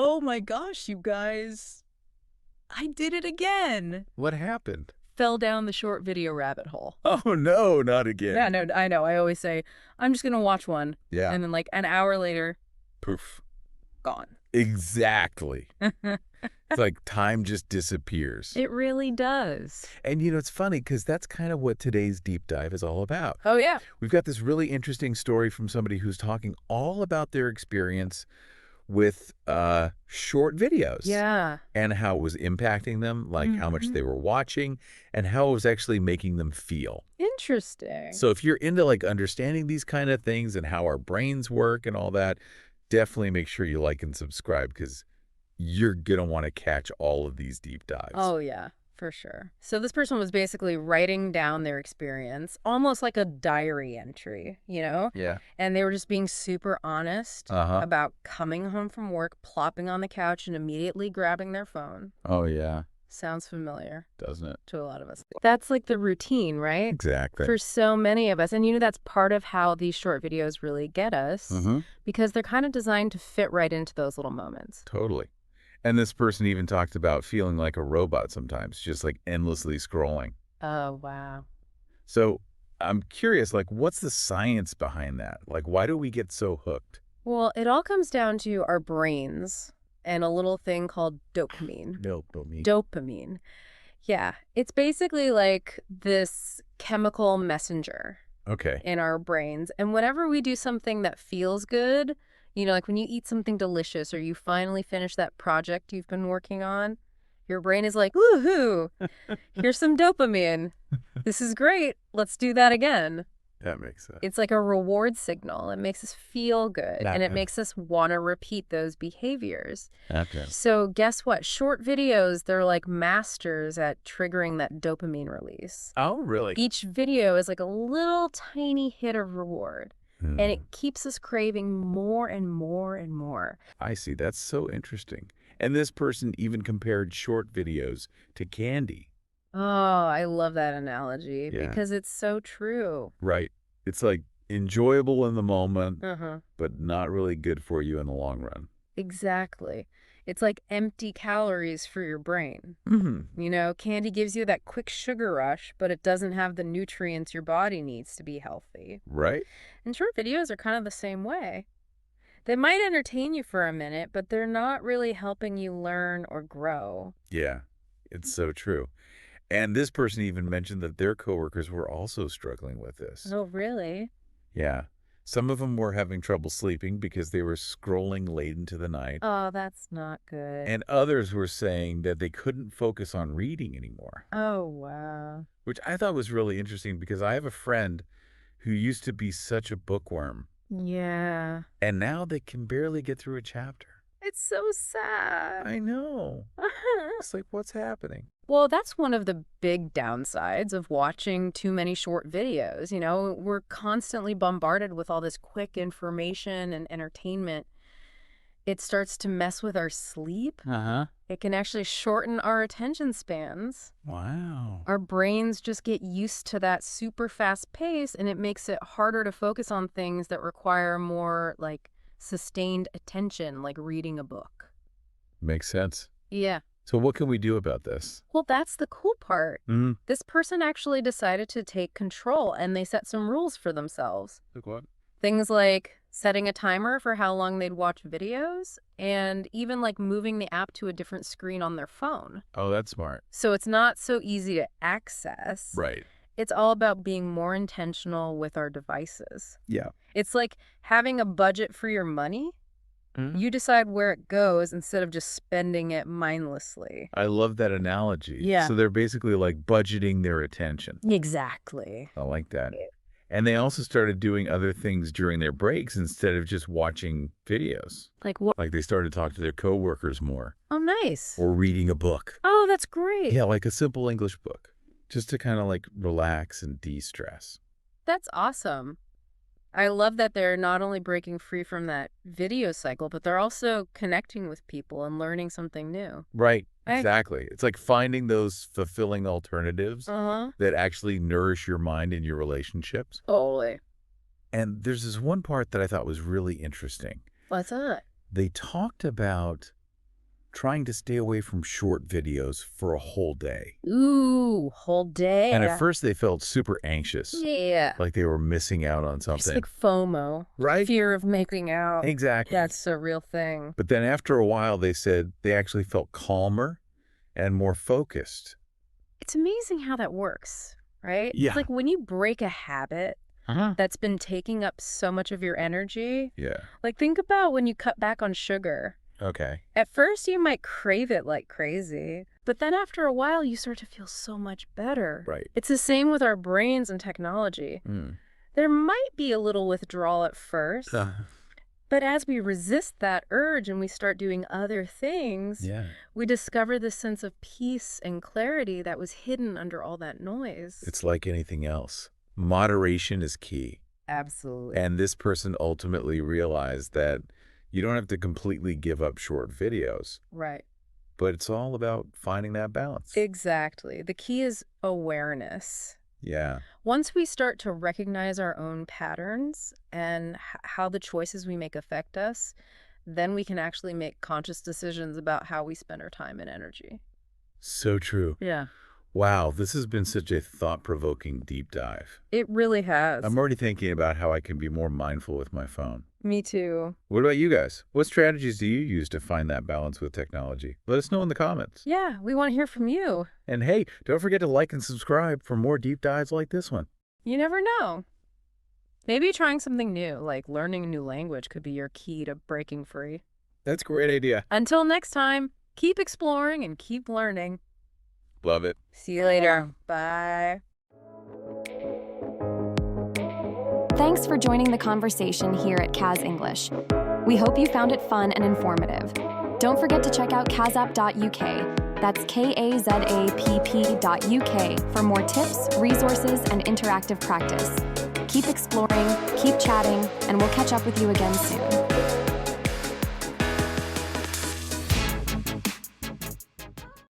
oh my gosh, you guys, I did it again. What happened? Fell down the short video rabbit hole. Oh, no, not again. Yeah, no, I know. I always say, I'm just going to watch one. Yeah. And then like an hour later, Poof. gone. Exactly. It's like time just disappears. It really does. And, you know, it's funny because that's kind of what today's deep dive is all about. Oh, yeah. We've got this really interesting story from somebody who's talking all about their experience with short videos. Yeah. And how it was impacting them, like how much they were watching, and how it was actually making them feel. Interesting. So if you're into like understanding these kind of things and how our brains work and all that, definitely make sure you like and subscribe because you're going to want to catch all of these deep dives. Oh, yeah, for sure. So this person was basically writing down their experience, almost like a diary entry, you know? Yeah. And they were just being super honest about coming home from work, plopping on the couch, and immediately grabbing their phone. Oh, yeah. Sounds familiar. Doesn't it? To a lot of us. That's like the routine, right? Exactly. For so many of us. And you know, that's part of how these short videos really get us because they're kind of designed to fit right into those little moments. Totally. And this person even talked about feeling like a robot sometimes, just like endlessly scrolling. Oh, wow. So I'm curious, like, what's the science behind that? Like, why do we get so hooked? Well, it all comes down to our brains and a little thing called dopamine. Dopamine. Yeah. It's basically like this chemical messenger in our brains. And whenever we do something that feels good, you know, like when you eat something delicious or you finally finish that project you've been working on, your brain is like, woohoo, here's some dopamine. This is great. Let's do that again. That makes sense. It's like a reward signal. It makes us feel good, and it makes us want to repeat those behaviors. Okay. So guess what? Short videos, they're like masters at triggering that dopamine release. Oh, really? Each video is like a little tiny hit of reward, and it keeps us craving more and more and more. I see. That's so interesting. And this person even compared short videos to candy. Oh, I love that analogy because it's so true. Right. It's like enjoyable in the moment, but not really good for you in the long run. Exactly. It's like empty calories for your brain. You know, candy gives you that quick sugar rush, but it doesn't have the nutrients your body needs to be healthy. Right. And short videos are kind of the same way. They might entertain you for a minute, but they're not really helping you learn or grow. Yeah, it's so true. And this person even mentioned that their coworkers were also struggling with this. Oh, really? Yeah. Some of them were having trouble sleeping because they were scrolling late into the night. Oh, that's not good. And others were saying that they couldn't focus on reading anymore. Oh, wow. Which I thought was really interesting because I have a friend who used to be such a bookworm. Yeah. And now they can barely get through a chapter. It's so sad. I know. It's like, what's happening? Well, that's one of the big downsides of watching too many short videos. You know, we're constantly bombarded with all this quick information and entertainment. It starts to mess with our sleep. It can actually shorten our attention spans. Wow. Our brains just get used to that super fast pace, and it makes it harder to focus on things that require more, like, sustained attention, like reading a book. Makes sense. Yeah. So what can we do about this? Well, that's the cool part. This person actually decided to take control, and they set some rules for themselves. Like what? Things like setting a timer for how long they'd watch videos, and even like moving the app to a different screen on their phone. Oh, that's smart. So it's not so easy to access. Right. It's all about being more intentional with our devices. Yeah. It's like having a budget for your money. You decide where it goes instead of just spending it mindlessly. I love that analogy. Yeah. So they're basically like budgeting their attention. Exactly. I like that. And they also started doing other things during their breaks instead of just watching videos. Like what? Like they started to talk to their coworkers more. Oh, nice. Or reading a book. Oh, that's great. Yeah, like a simple English book. Just to kind of like relax and de-stress. That's awesome. I love that they're not only breaking free from that video cycle, but they're also connecting with people and learning something new. Right. Exactly. It's like finding those fulfilling alternatives that actually nourish your mind and your relationships. Totally. And there's this one part that I thought was really interesting. What's that? They talked about trying to stay away from short videos for a whole day. Ooh, whole day. And at first they felt super anxious. Yeah. Like they were missing out on It's something. like FOMO. Right? Fear of missing out. Exactly. That's a real thing. But then after a while, they said they actually felt calmer and more focused. It's amazing how that works, right? Yeah. It's like when you break a habit that's been taking up so much of your energy. Yeah. Like think about when you cut back on sugar. Okay. At first, you might crave it like crazy, but then after a while, you start to feel so much better. Right. It's the same with our brains and technology. There might be a little withdrawal at first, but as we resist that urge and we start doing other things, we discover this sense of peace and clarity that was hidden under all that noise. It's like anything else. Moderation is key. Absolutely. And this person ultimately realized that you don't have to completely give up short videos. Right. But it's all about finding that balance. Exactly. The key is awareness. Yeah. Once we start to recognize our own patterns and how the choices we make affect us, then we can actually make conscious decisions about how we spend our time and energy. So true. Yeah. Wow, this has been such a thought-provoking deep dive. It really has. I'm already thinking about how I can be more mindful with my phone. Me too. What about you guys? What strategies do you use to find that balance with technology? Let us know in the comments. Yeah, we want to hear from you. And hey, don't forget to like and subscribe for more deep dives like this one. You never know. Maybe trying something new, like learning a new language, could be your key to breaking free. That's a great idea. Until next time, keep exploring and keep learning. Love it. See you later. Bye. Thanks for joining the conversation here at Kaz English. We hope you found it fun and informative. Don't forget to check out kazapp.uk. That's kazapp.uk for more tips, resources, and interactive practice. Keep exploring, keep chatting, and we'll catch up with you again soon.